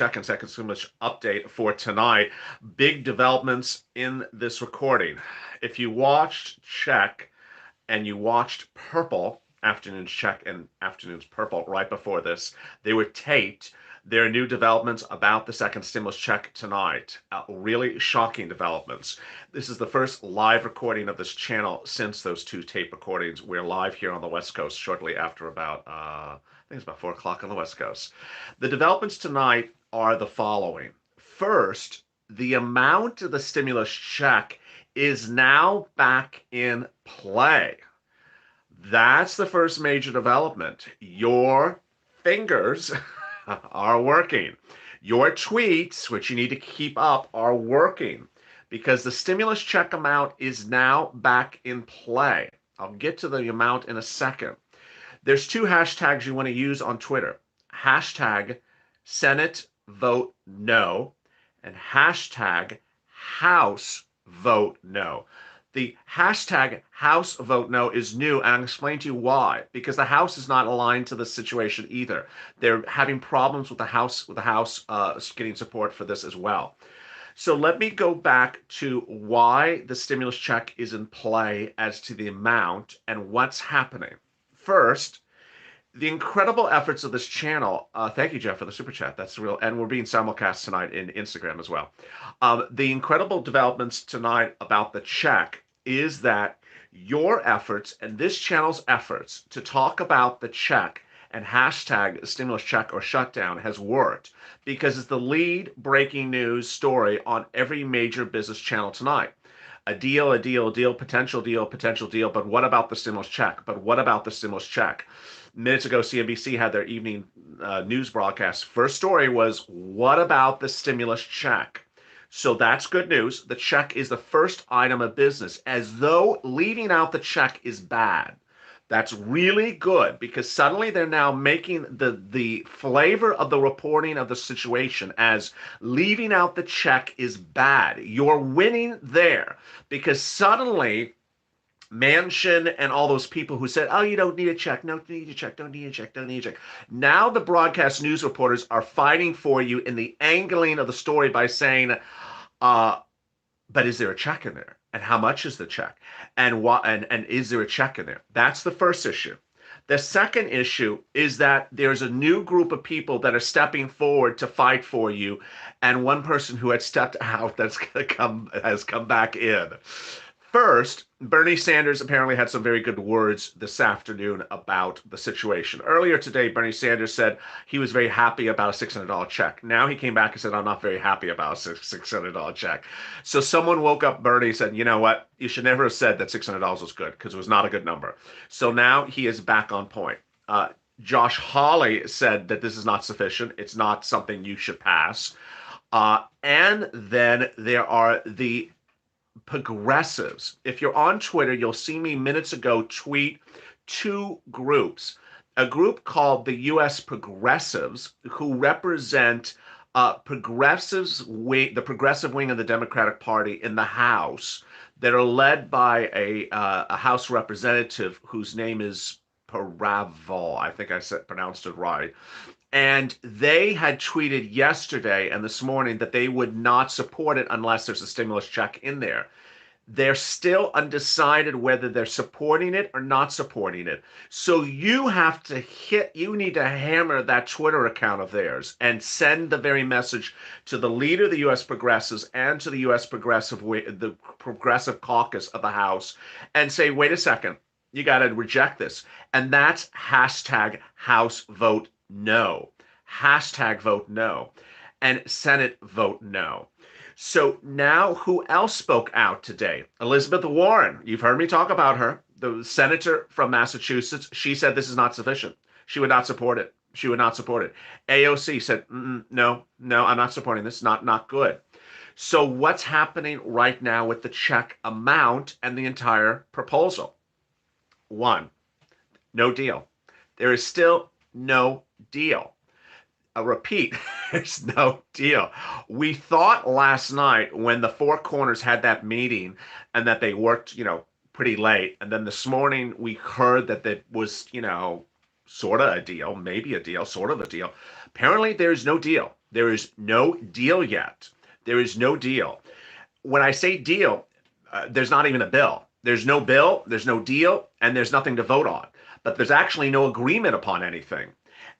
second stimulus update for tonight. Big developments in this recording. If you watched Check and you watched Purple, Afternoons Check and Afternoons Purple right before this, they were taped. There are new developments about the second stimulus check tonight. Really shocking developments. This is the first live recording of this channel since those two tape recordings. We're live here on the West Coast shortly after about, I think it's about 4 o'clock on the West Coast. The developments tonight are the following. First, the amount of the stimulus check is now back in play. That's the first major development. Your fingers are working. Your tweets, which you need to keep up, are working because the stimulus check amount is now back in play. I'll get to the amount in a second. There's two hashtags you want to use on Twitter. Hashtag Senate Vote No and hashtag House Vote No. The hashtag House Vote No is new, and I'll explain to you why. Because the House is not aligned to the situation either. They're having problems with the House getting support for this as well. So let me go back to why the stimulus check is in play as to the amount and what's happening. First, the incredible efforts of this channel. Thank you, Jeff, for the super chat. That's real, and we're being simulcast tonight in Instagram as well. The incredible developments tonight about the check is that your efforts and this channel's efforts to talk about the check and hashtag stimulus check or shutdown has worked because it's the lead breaking news story on every major business channel tonight. A deal, potential deal, but what about the stimulus check? But what about the stimulus check? Minutes ago, CNBC had their evening news broadcast. First story was, what about the stimulus check? So that's good news. The check is the first item of business, as though leaving out the check is bad. That's really good because suddenly they're now making the flavor of the reporting of the situation as leaving out the check is bad. You're winning there because suddenly Manchin and all those people who said, oh, you don't need a check, no, need a check, don't need a check, don't need a check. Now the broadcast news reporters are fighting for you in the angling of the story by saying, but is there a check in there? And how much is the check? And what? And is there a check in there? That's the first issue. The second issue is that there's a new group of people that are stepping forward to fight for you, and one person who had stepped out has come back in. First, Bernie Sanders apparently had some very good words this afternoon about the situation. Earlier today, Bernie Sanders said he was very happy about a $600 check. Now he came back and said, I'm not very happy about a $600 check. So someone woke up Bernie and said, you know what? You should never have said that $600 was good because it was not a good number. So now he is back on point. Josh Hawley said that this is not sufficient. It's not something you should pass. And then there are the progressives. If you're on Twitter, you'll see me minutes ago tweet two groups. A group called the U.S. Progressives, who represent the progressive wing of the Democratic Party in the House, that are led by a House representative whose name is Paravel. I think I pronounced it right. And they had tweeted yesterday and this morning that they would not support it unless there's a stimulus check in there. They're still undecided whether they're supporting it or not supporting it. So you need to hammer that Twitter account of theirs and send the very message to the leader of the U.S. Progressives and to the U.S. the Progressive Caucus of the House and say, wait a second, you got to reject this. And that's hashtag House Vote No. Hashtag Vote No. And Senate Vote No. So now who else spoke out today? Elizabeth Warren. You've heard me talk about her. The senator from Massachusetts. She said this is not sufficient. She would not support it. She would not support it. AOC said, no, I'm not supporting this. Not good. So what's happening right now with the check amount and the entire proposal? One, no deal. There is still no deal. A repeat, there's no deal. We thought last night when the Four Corners had that meeting and that they worked, pretty late. And then this morning we heard that it was, sort of a deal, maybe a deal, sort of a deal. Apparently, there is no deal. There is no deal yet. There is no deal. When I say deal, there's not even a bill. There's no bill, there's no deal, and there's nothing to vote on. But there's actually no agreement upon anything.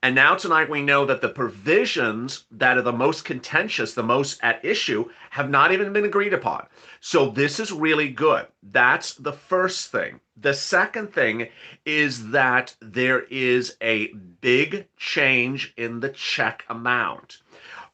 And now tonight we know that the provisions that are the most contentious, the most at issue, have not even been agreed upon. So this is really good. That's the first thing. The second thing is that there is a big change in the check amount.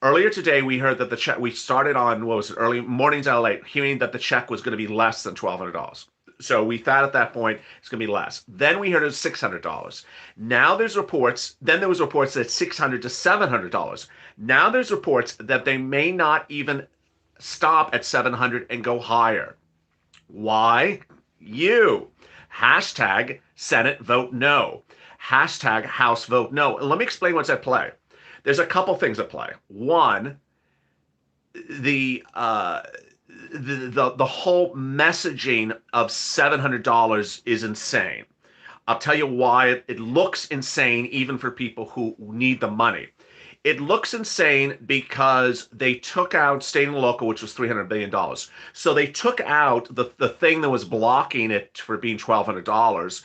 Earlier today, we heard that the check, we started on, what was it, early mornings out late, hearing that the check was going to be less than $1,200. So we thought at that point it's going to be less. Then we heard it was $600. Now there's reports, then there was reports that $600 to $700. Now there's reports that they may not even stop at $700 and go higher. Why? You. Hashtag Senate vote no. Hashtag House vote no. And let me explain what's at play. There's a couple things at play. One, the whole messaging of $700 is insane. I'll tell you why it looks insane even for people who need the money. It looks insane because they took out state and local, which was $300 billion. So they took out the thing that was blocking it for being $1,200.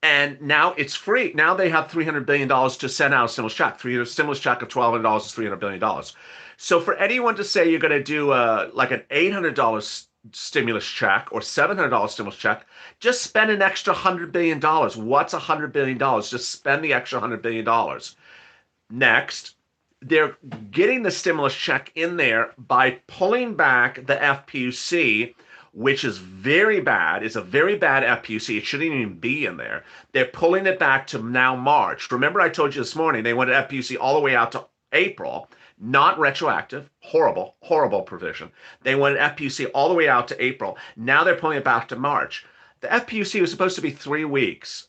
And now it's free. Now they have $300 billion to send out a stimulus check. Stimulus check of $1,200 is $300 billion. So for anyone to say you're going to do like an $800 stimulus check or $700 stimulus check, just spend an extra $100 billion. What's $100 billion? Just spend the extra $100 billion. Next, they're getting the stimulus check in there by pulling back the FPUC, which is very bad. It's a very bad FPUC. It shouldn't even be in there. They're pulling it back to now March. Remember I told you this morning they wanted FPUC all the way out to April, not retroactive. Horrible, horrible provision. They wanted FPUC all the way out to April. Now they're pulling it back to March. The FPUC was supposed to be 3 weeks.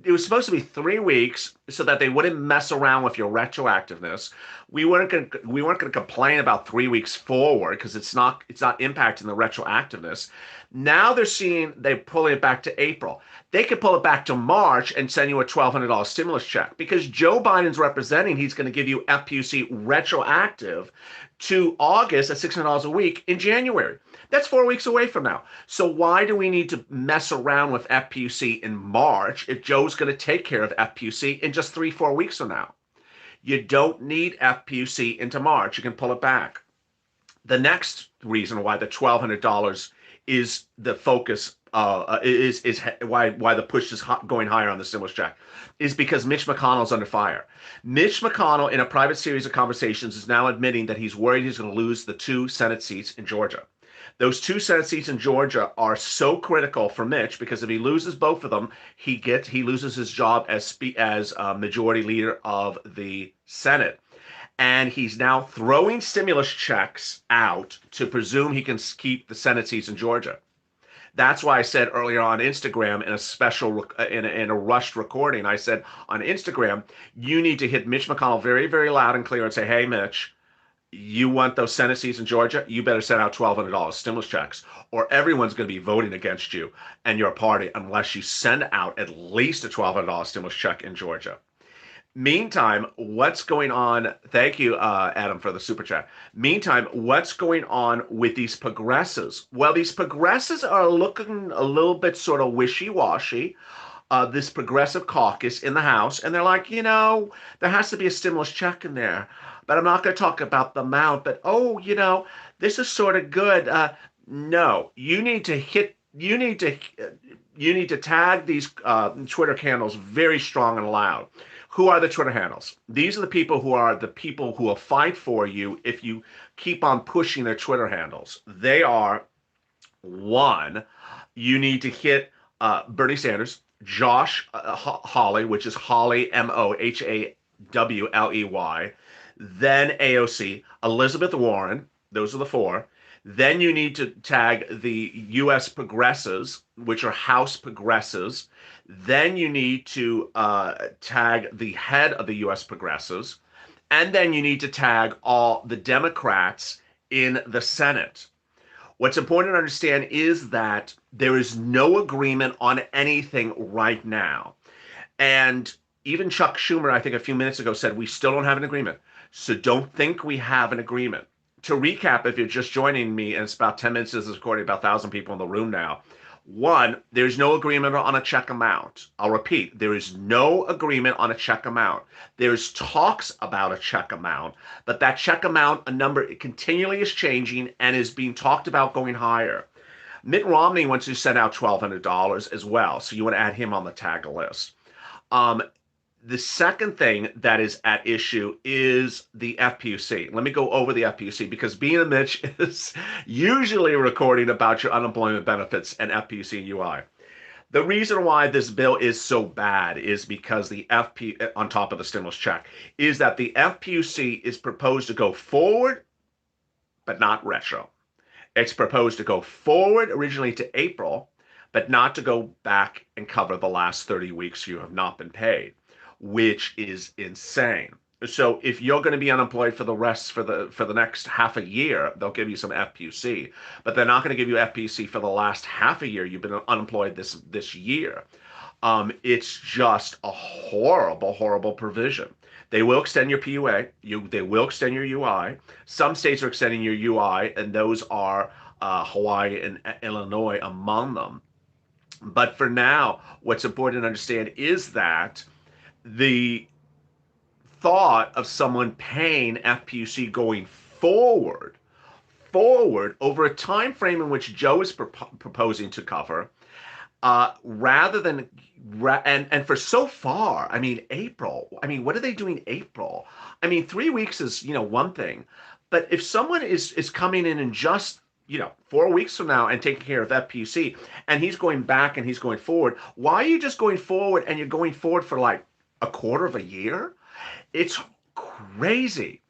It was supposed to be 3 weeks so that they wouldn't mess around with your retroactiveness. We weren't going to complain about 3 weeks forward because it's not impacting the retroactiveness. Now they're pulling it back to April. They could pull it back to March and send you a $1,200 stimulus check because Joe Biden's representing he's going to give you FPUC retroactive to August at $600 a week in January. That's 4 weeks away from now. So why do we need to mess around with FPUC in March if Joe's going to take care of FPUC in just 3-4 weeks from now? You don't need FPUC into March. You can pull it back. The next reason why the $1,200 is the focus is why the push is going higher on the stimulus check is because Mitch McConnell's under fire. Mitch McConnell, in a private series of conversations, is now admitting that he's worried he's going to lose the 2 Senate seats in Georgia. Those 2 Senate seats in Georgia are so critical for Mitch because if he loses both of them, he loses his job as majority leader of the Senate. And he's now throwing stimulus checks out to presume he can keep the Senate seats in Georgia. That's why I said earlier on Instagram in a special, in a rushed recording, I said on Instagram, you need to hit Mitch McConnell very, very loud and clear and say, hey, Mitch, you want those Senate seats in Georgia? You better send out $1,200 stimulus checks or everyone's going to be voting against you and your party unless you send out at least a $1,200 stimulus check in Georgia. Meantime, what's going on? Thank you, Adam, for the super chat. Meantime, what's going on with these progressives? Well, these progressives are looking a little bit sort of wishy-washy. This progressive caucus in the House, and they're like, there has to be a stimulus check in there, but I'm not going to talk about the amount. But this is sort of good. No, you need to tag these Twitter handles very strong and loud. Who are the Twitter handles? These are the people who will fight for you if you keep on pushing their Twitter handles. They are, one, you need to hit Bernie Sanders, Josh Hawley, which is Hawley, Mohawley, then AOC, Elizabeth Warren, those are the 4. Then you need to tag the U.S. progressives, which are House progressives. Then you need to tag the head of the U.S. progressives. And then you need to tag all the Democrats in the Senate. What's important to understand is that there is no agreement on anything right now. And, Even Chuck Schumer, I think a few minutes ago, said we still don't have an agreement. So don't think we have an agreement. To recap, if you're just joining me, and it's about 10 minutes into this recording, about 1,000 people in the room now. One, there's no agreement on a check amount. I'll repeat, there is no agreement on a check amount. There's talks about a check amount, but that check amount, a number, it continually is changing and is being talked about going higher. Mitt Romney wants to send out $1,200 as well, so you want to add him on the tag list. Um, the second thing that is at issue is the FPUC. Let me go over the FPUC because being a Mitch is usually recording about your unemployment benefits and FPUC and UI. The reason why this bill is so bad is because the FP, on top of the stimulus check, is that the FPUC is proposed to go forward, but not retro. It's proposed to go forward originally to April, but not to go back and cover the last 30 weeks you have not been paid, which is insane. So if you're going to be unemployed for the next half a year, they'll give you some FPUC, but they're not going to give you FPUC for the last half a year you've been unemployed this year. It's just a horrible, horrible provision. They will extend your PUA. They will extend your UI. Some states are extending your UI, and those are Hawaii and Illinois among them. But for now, what's important to understand is that the thought of someone paying FPUC going forward over a time frame in which Joe is proposing to cover, rather than and for so far, I mean April. I mean, what are they doing April? I mean, 3 weeks is one thing, but if someone is coming in and just 4 weeks from now and taking care of FPUC, and he's going back and he's going forward, why are you just going forward and you're going forward for like a quarter of a year? It's crazy.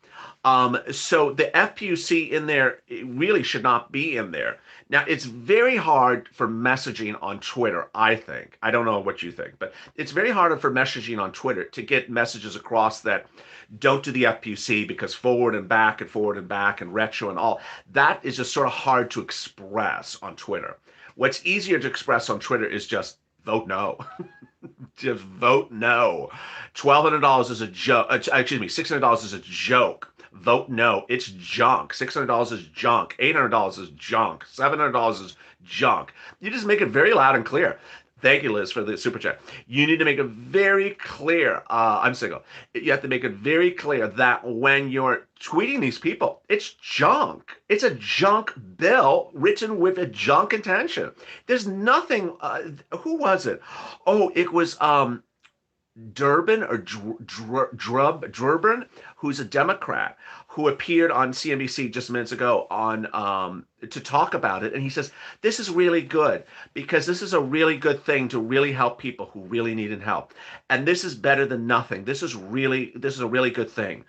So the FPUC in there, it really should not be in there. Now, it's very hard for messaging on Twitter, I think. I don't know what you think, but it's very hard for messaging on Twitter to get messages across that don't do the FPUC because forward and back and retro and all. That is just sort of hard to express on Twitter. What's easier to express on Twitter is just vote no. Just vote no. $1,200 is a joke. Excuse me, $600 is a joke. Vote no. It's junk. $600 is junk. $800 is junk. $700 is junk. You just make it very loud and clear. Thank you, Liz, for the super chat. You need to make it very clear. I'm single. You have to make it very clear that when you're tweeting these people, it's junk. It's a junk bill written with a junk intention. There's nothing. Who was it? Oh, it was Durbin or Durbin, who's a Democrat, who appeared on CNBC just minutes ago on to talk about it, and he says this is really good because this is a really good thing to really help people who really needed help, and this is better than nothing. This is a really good thing.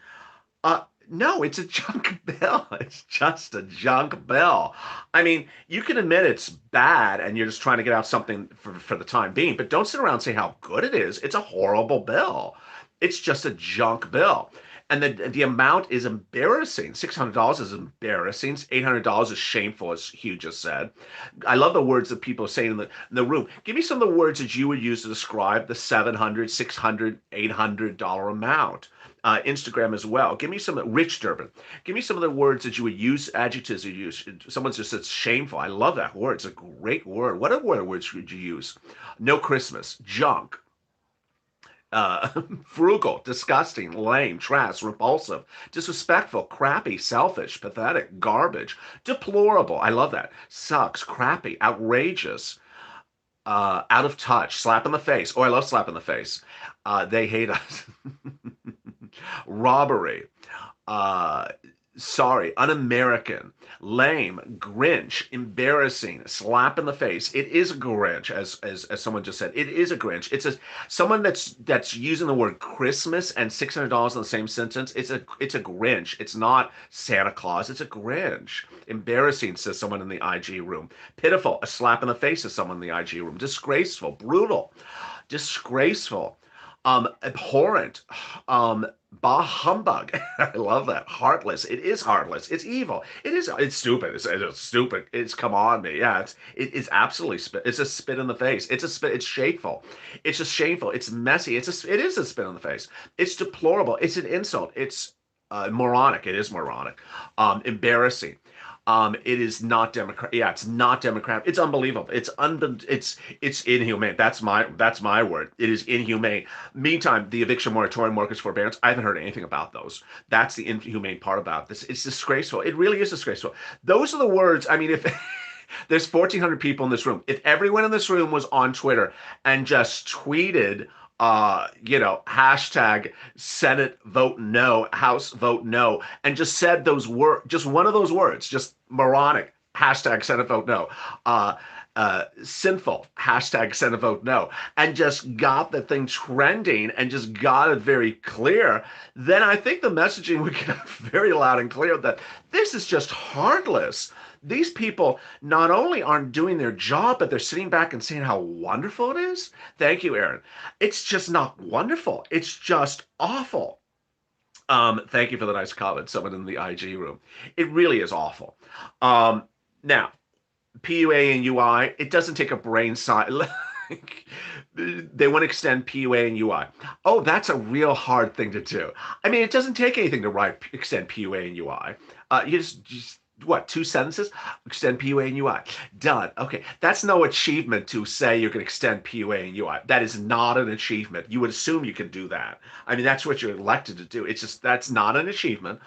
No, it's a junk bill. It's just a junk bill. I mean, you can admit it's bad and you're just trying to get out something for the time being, but don't sit around and say how good it is. It's a horrible bill. It's just a junk bill. And the amount is embarrassing. $600 is embarrassing. $800 is shameful, as Hugh just said. I love the words that people are saying in the room. Give me some of the words that you would use to describe the $700, $600, $800 amount. Instagram as well. Give me some, Rich Durbin. Give me some of the words that you would use, adjectives you use. Someone just said shameful. I love that word. It's a great word. What other words would you use? No Christmas, junk, frugal, disgusting, lame, trash, repulsive, disrespectful, crappy, selfish, pathetic, garbage, deplorable. I love that. Sucks, crappy, outrageous, out of touch, slap in the face. Oh, I love slap in the face. They hate us. Robbery, sorry, un-American, lame, Grinch, embarrassing, slap in the face. It is a Grinch, as someone just said. It is a Grinch. It's someone that's using the word Christmas and $600 in the same sentence. It's a Grinch. It's not Santa Claus. It's a Grinch. Embarrassing, says someone in the IG room. Pitiful, a slap in the face, says someone in the IG room. Disgraceful, brutal, disgraceful. Abhorrent, Bah humbug. I love that. Heartless. It is heartless. It's evil. It is. It's stupid. It's stupid. It's come on me. Yeah. It's absolutely spit. It's a spit in the face. It's a spit. It's shameful. It's just shameful. It's messy. It is a spit in the face. It's deplorable. It's an insult. It's moronic. It is moronic. Embarrassing. It is not democratic. Yeah, it's not democratic. It's unbelievable. It's inhumane. That's my word. It is inhumane. Meantime, the eviction moratorium, mortgage forbearance, I haven't heard anything about those. That's the inhumane part about this. It's disgraceful. It really is disgraceful. Those are the words. I mean, if there's 1,400 people in this room, if everyone in this room was on Twitter and just tweeted, hashtag Senate vote no, House vote no, and just said those words, just one of those words, just moronic, hashtag Senate vote no, sinful, hashtag Senate vote no, and just got the thing trending and just got it very clear, then I think the messaging would get very loud and clear that this is just heartless. These people not only aren't doing their job, but they're sitting back and saying how wonderful it is. Thank you, Aaron. It's just not wonderful. It's just awful. Thank you for the nice comment, someone in the IG room. It really is awful. Now, PUA and UI, it doesn't take a brain science. They want to extend PUA and UI. Oh, that's a real hard thing to do. I mean, it doesn't take anything to extend PUA and UI. You just what, 2 sentences? Extend PUA and UI. Done. Okay. That's no achievement to say you can extend PUA and UI. That is not an achievement. You would assume you can do that. I mean, that's what you're elected to do. It's just, that's not an achievement.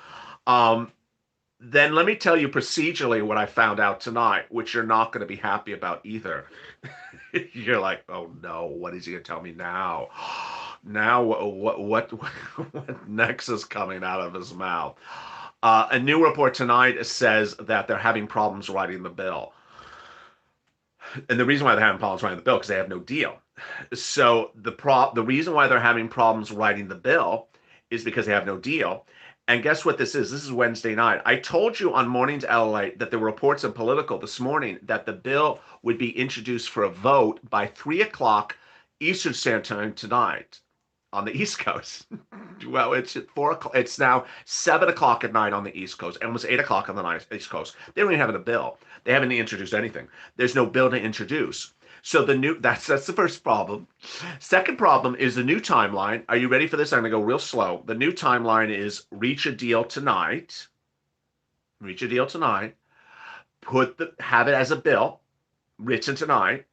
Then let me tell you procedurally what I found out tonight, which you're not going to be happy about either. You're like, oh no, what is he going to tell me now? Now, what next is coming out of his mouth? A new report tonight says that they're having problems writing the bill. And the reason why they're having problems writing the bill, because they have no deal. So the reason why they're having problems writing the bill is because they have no deal. And guess what this is? This is Wednesday night. I told you on Mornings Lalate that there were reports in Political this morning that the bill would be introduced for a vote by 3 o'clock Eastern Standard Time tonight on the East Coast. Well, it's at 4 o'clock. It's now 7 o'clock at night on the East Coast, and almost 8 o'clock on the East Coast. They don't even have a bill. They haven't introduced anything. There's no bill to introduce. So that's the first problem. Second problem is the new timeline. Are you ready for this? I'm going to go real slow. The new timeline is reach a deal tonight. Reach a deal tonight. Have it as a bill written tonight.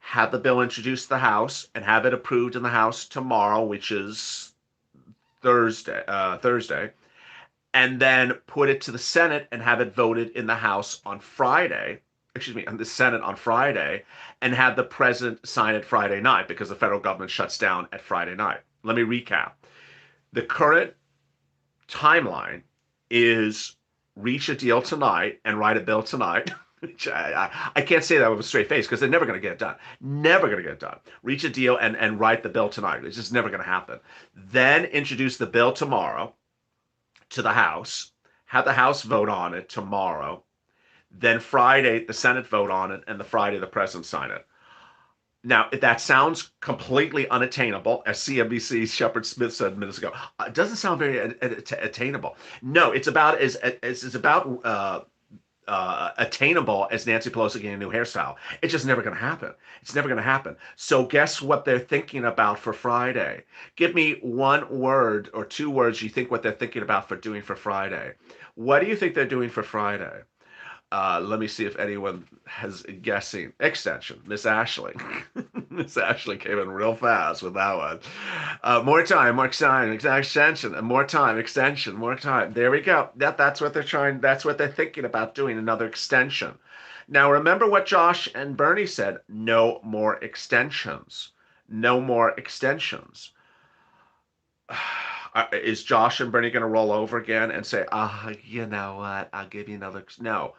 Have the bill introduced to the House and have it approved in the House tomorrow, which is Thursday, and then put it to the Senate and have it voted in the House on Friday. Excuse me, in the Senate on Friday, and have the president sign it Friday night because the federal government shuts down at Friday night. Let me recap. The current timeline is reach a deal tonight and write a bill tonight. I can't say that with a straight face because they're never going to get it done. Never going to get it done. Reach a deal and write the bill tonight. It's just never going to happen. Then introduce the bill tomorrow to the House. Have the House vote on it tomorrow. Then Friday, the Senate vote on it, and the Friday, the president sign it. Now, that sounds completely unattainable, as CNBC's Shepard Smith said minutes ago. It doesn't sound very attainable. No, it's about attainable as Nancy Pelosi getting a new hairstyle. It's just never going to happen. It's never going to happen. So guess what they're thinking about for Friday? Give me one word or two words you think what they're thinking about for doing for Friday. What do you think they're doing for Friday? Let me see if anyone has guessing. Extension. Miss Ashley. Miss Ashley came in real fast with that one. More time, more extension, and more time, extension, more time. There we go. That's what they're trying. That's what they're thinking about doing, another extension. Now, remember what Josh and Bernie said. No more extensions. No more extensions. Is Josh and Bernie going to roll over again and say, you know what, I'll give you another. No.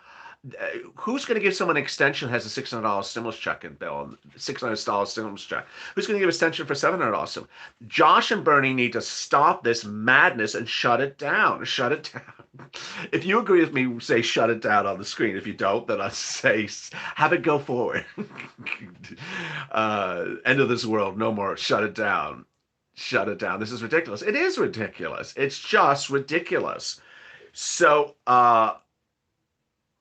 Who's going to give someone an extension has a $600 stimulus check in bill, $600 stimulus check? Who's going to give extension for $700? Josh and Bernie need to stop this madness and shut it down. Shut it down. If you agree with me, say shut it down on the screen. If you don't, then I say have it go forward. End of this world. No more. Shut it down. Shut it down. This is ridiculous. It is ridiculous. It's just ridiculous. So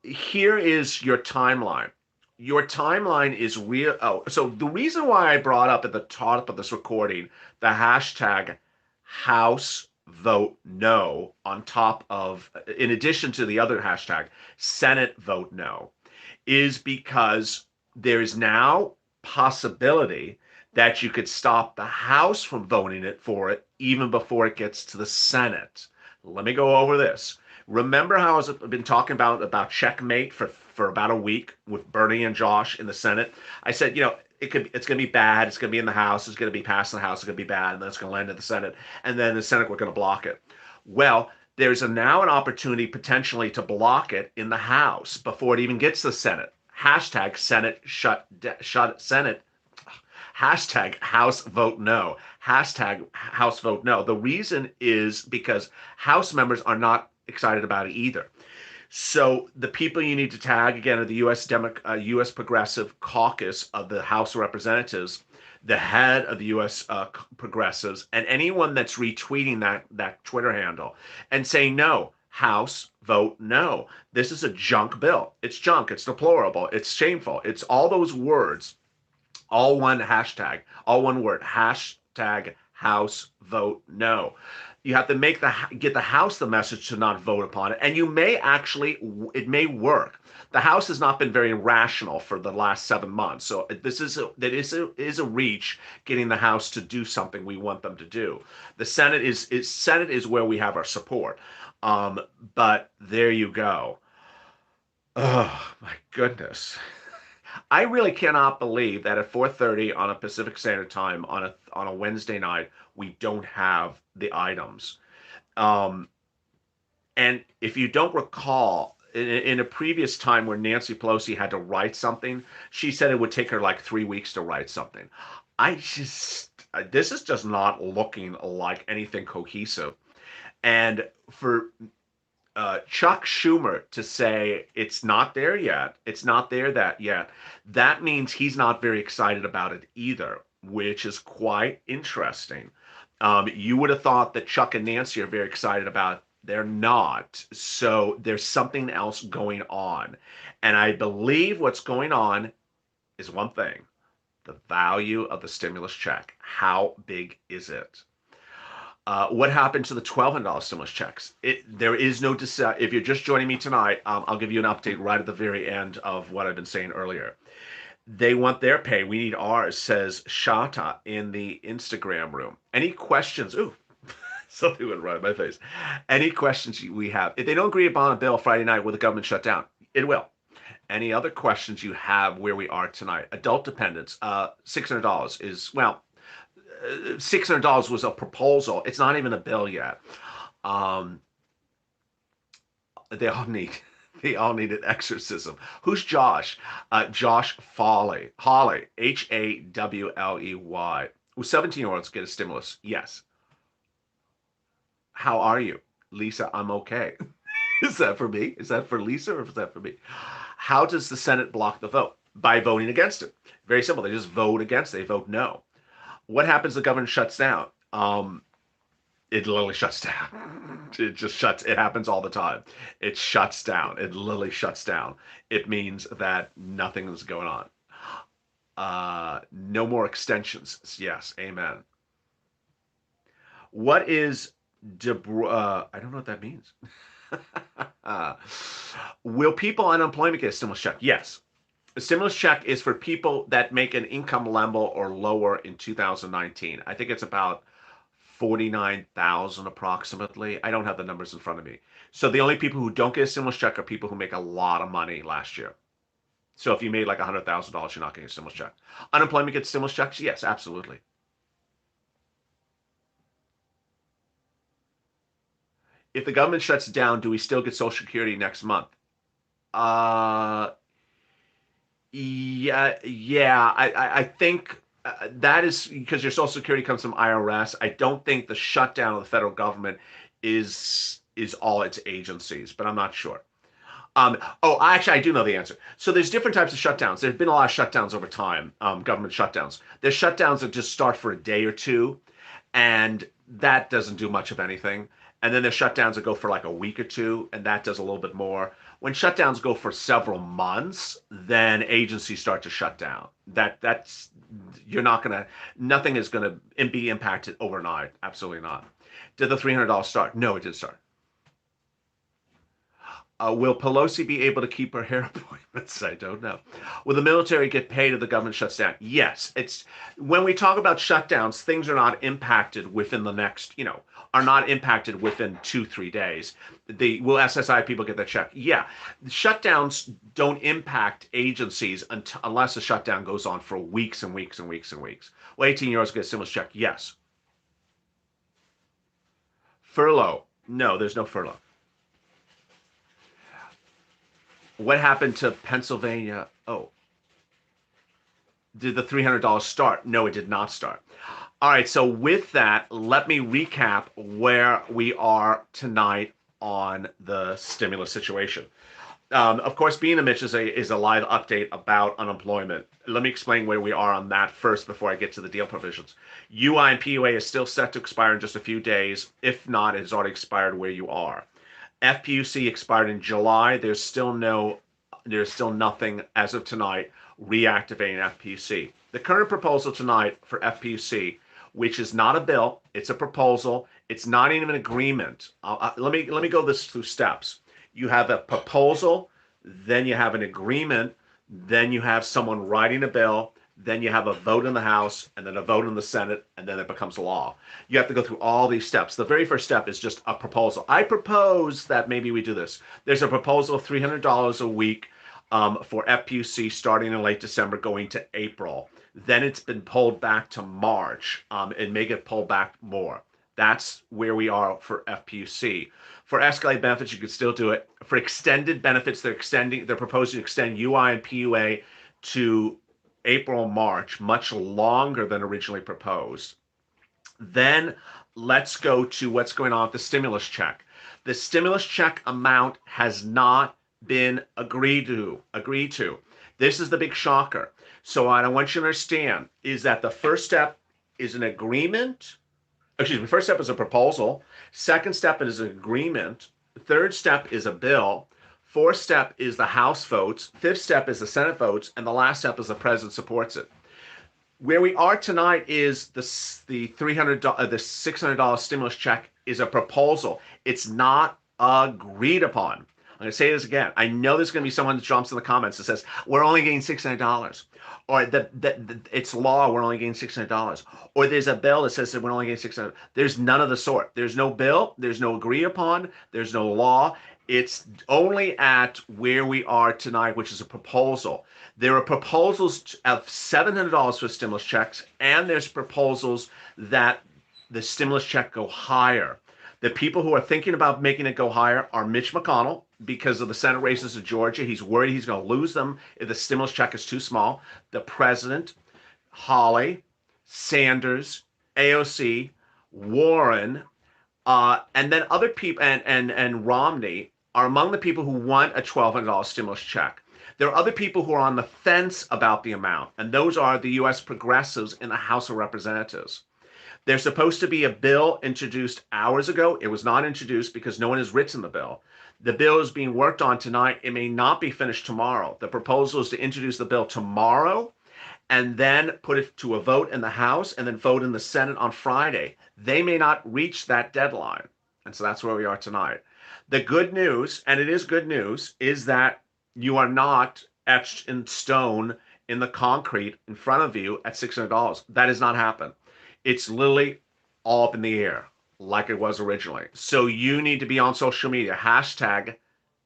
here is your timeline. Your timeline is real. Oh, so the reason why I brought up at the top of this recording the hashtag House Vote No on top of, in addition to the other hashtag, Senate Vote No, is because there is now possibility that you could stop the House from voting it for it even before it gets to the Senate. Let me go over this. Remember how I've been talking about checkmate for about a week with Bernie and Josh in the Senate? I said, it's going to be bad. It's going to be in the House. It's going to be passed in the House. It's going to be bad, and then it's going to land in the Senate, and then the Senate we're going to block it. Well, there's now an opportunity potentially to block it in the House before it even gets to the Senate. Hashtag Senate shut Senate. Hashtag House Vote No. Hashtag House Vote No. The reason is because House members are not excited about it either. So the people you need to tag again are the U.S. Progressive Caucus of the House of Representatives, the head of the U.S. Progressives, and anyone that's retweeting that Twitter handle and saying no. House vote no. This is a junk bill. It's junk. It's deplorable. It's shameful. It's all those words, all one hashtag, all one word. Hashtag House vote no. You have to get the House the message to not vote upon it, and it may work. The House has not been very rational for the last 7 months, so this is a reach getting the House to do something we want them to do. The Senate is where we have our support, but there you go. Oh my goodness. I really cannot believe that at 4:30 on a Pacific Standard Time on a Wednesday night we don't have the items. Um, and if you don't recall, in a previous time where Nancy Pelosi had to write something, she said it would take her like 3 weeks to write something. This is just not looking like anything cohesive. And for Chuck Schumer to say it's not there yet, it's not there that yet, that means he's not very excited about it either, which is quite interesting. You would have thought that Chuck and Nancy are very excited about it. They're not. So there's something else going on. And I believe what's going on is one thing, the value of the stimulus check. How big is it? What happened to the $1,200 stimulus checks? There is no if you're just joining me tonight, I'll give you an update right at the very end of what I've been saying earlier. They want their pay. We need ours, says Shata in the Instagram room. Any questions? Ooh, something went right in my face. Any questions we have? If they don't agree upon a bill Friday night, will the government shut down? It will. Any other questions you have where we are tonight? Adult dependents, $600 is, well, $600 was a proposal. It's not even a bill yet. They all need an exorcism. Who's Josh? Josh Hawley, Hawley. Will 17-year-olds get a stimulus? Yes. How are you? Lisa, I'm okay. Is that for me? Is that for Lisa or is that for me? How does the Senate block the vote? By voting against it. Very simple. They just vote against it. They vote no. What happens? The government shuts down. It literally shuts down. It just shuts. It happens all the time. It shuts down. It literally shuts down. It means that nothing is going on. No more extensions. Yes. Amen. What is I don't know what that means. Will people on unemployment get a stimulus check? Yes. A stimulus check is for people that make an income level or lower in 2019. I think it's about 49,000 approximately. I don't have the numbers in front of me. So the only people who don't get a stimulus check are people who make a lot of money last year. So if you made like $100,000, you're not getting a stimulus check. Unemployment gets stimulus checks? Yes, absolutely. If the government shuts down, do we still get Social Security next month? Yeah. I think that is because your Social Security comes from IRS. I don't think the shutdown of the federal government is all its agencies, but I'm not sure. Actually, I do know the answer. So there's different types of shutdowns. There's been a lot of shutdowns over time, government shutdowns. There's shutdowns that just start for a day or two, and that doesn't do much of anything. And then there's shutdowns that go for like a week or two, and that does a little bit more. When shutdowns go for several months, then agencies start to shut down. That's you're not gonna nothing is gonna be impacted overnight. Absolutely not. Did the $300 start? No, it didn't start. Will Pelosi be able to keep her hair appointments? I don't know. Will the military get paid if the government shuts down? Yes. It's when we talk about shutdowns, things are not impacted within the next, are not impacted within 2, 3 days. Will SSI people get their check? Yeah. Shutdowns don't impact agencies unless the shutdown goes on for weeks and weeks and weeks and weeks. Well, 18-year-olds get a stimulus check. Yes. Furlough? No, there's no furlough. What happened to Pennsylvania? Oh, did the $300 start? No, it did not start. All right, so with that, let me recap where we are tonight on the stimulus situation. Of course, being a Mitch is a live update about unemployment. Let me explain where we are on that first before I get to the deal provisions. UI and PUA is still set to expire in just a few days. If not, it's already expired where you are. FPUC expired in July. There's still nothing as of tonight reactivating FPUC. The current proposal tonight for FPUC, which is not a bill, it's a proposal. It's not even an agreement. Let me go this through steps. You have a proposal, then you have an agreement, then you have someone writing a bill, then you have a vote in the House, and then a vote in the Senate, and then it becomes law. You have to go through all these steps. The very first step is just a proposal. I propose that maybe we do this. There's a proposal of $300 a week for FPUC starting in late December going to April. Then it's been pulled back to March and may get pulled back more. That's where we are for FPUC. For escalated benefits, you could still do it. For extended benefits, they're proposing to extend UI and PUA to April, March, much longer than originally proposed. Then let's go to what's going on with the stimulus check. The stimulus check amount has not been agreed to. This is the big shocker. So what I want you to understand is that the first step is an agreement. Excuse me, first step is a proposal. Second step is an agreement. Third step is a bill. Fourth step is the House votes. Fifth step is the Senate votes. And the last step is the president supports it. Where we are tonight is the $600 stimulus check is a proposal. It's not agreed upon. I'm going to say this again. I know there's going to be someone that jumps in the comments that says, we're only getting $600. Or that it's law, we're only getting $600. Or there's a bill that says that we're only getting $600. There's none of the sort. There's no bill. There's no agree upon. There's no law. It's only at where we are tonight, which is a proposal. There are proposals of $700 for stimulus checks, and there's proposals that the stimulus check go higher. The people who are thinking about making it go higher are Mitch McConnell, because of the Senate races in Georgia. He's worried he's going to lose them if the stimulus check is too small. The president, Hawley, Sanders, AOC, Warren, and then other people, and Romney are among the people who want a $1,200 stimulus check. There are other people who are on the fence about the amount, and those are the U.S. progressives in the House of Representatives. There's supposed to be a bill introduced hours ago. It was not introduced because no one has written the bill. The bill is being worked on tonight. It may not be finished tomorrow. The proposal is to introduce the bill tomorrow and then put it to a vote in the House and then vote in the Senate on Friday. They may not reach that deadline. And so that's where we are tonight. The good news, and it is good news, is that you are not etched in stone in the concrete in front of you at $600. That has not happened. It's literally all up in the air like it was originally. So you need to be on social media. Hashtag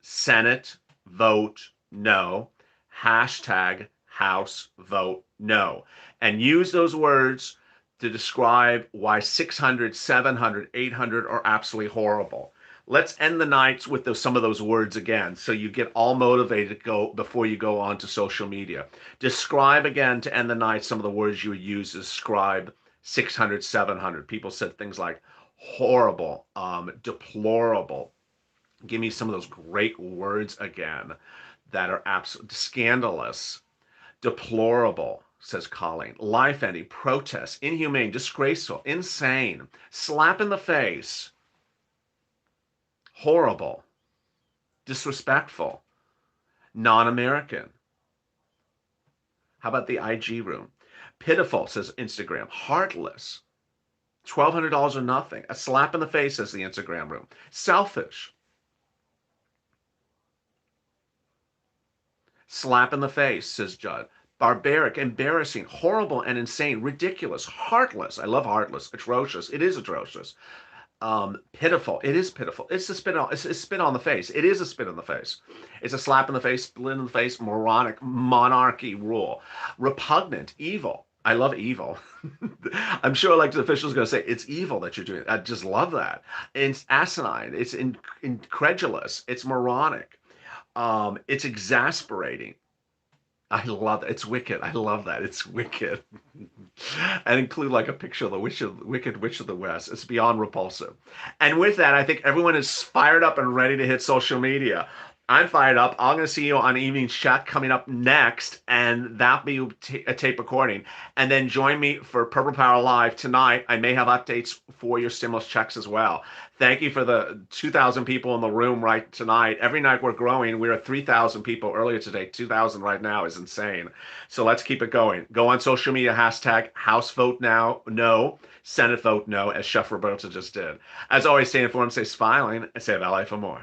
Senate vote no. Hashtag House vote no. And use those words to describe why 600, 700, 800 are absolutely horrible. Let's end the nights with some of those words again so you get all motivated to go before you go on to social media. Describe again to end the night some of the words you would use to describe 600, 700. People said things like horrible, deplorable. Give me some of those great words again that are absolutely scandalous, deplorable, says Colleen. Life-ending, protest, inhumane, disgraceful, insane, slap in the face, horrible, disrespectful, non-American. How about the IG room? Pitiful, says Instagram. Heartless. $1,200 or nothing. A slap in the face, says the Instagram room. Selfish. Slap in the face, says Judd. Barbaric, embarrassing, horrible and insane, ridiculous, heartless. I love heartless. Atrocious. It is atrocious. Pitiful. It is pitiful. It's a spit on. It's a spit on the face. It is a spit in the face. It's a slap in the face, split in the face, moronic monarchy rule. Repugnant, evil. I love evil. I'm sure elected officials are going to say it's evil that you're doing. I just love that. It's asinine. It's incredulous. It's moronic. It's exasperating. I love it. It's wicked. I love that. It's wicked. And include like a picture of the Wicked Witch of the West. It's beyond repulsive. And with that, I think everyone is fired up and ready to hit social media. I'm fired up. I'm going to see you on Evening's Chat coming up next, and that'll be a tape recording. And then join me for Purple Power Live tonight. I may have updates for your stimulus checks as well. Thank you for the 2,000 people in the room right tonight. Every night we're growing. We were 3,000 people earlier today. 2,000 right now is insane. So let's keep it going. Go on social media, hashtag House Vote Now, no, Senate Vote No, as Chef Roberta just did. As always, stay informed, stay smiling, and stay LA for more.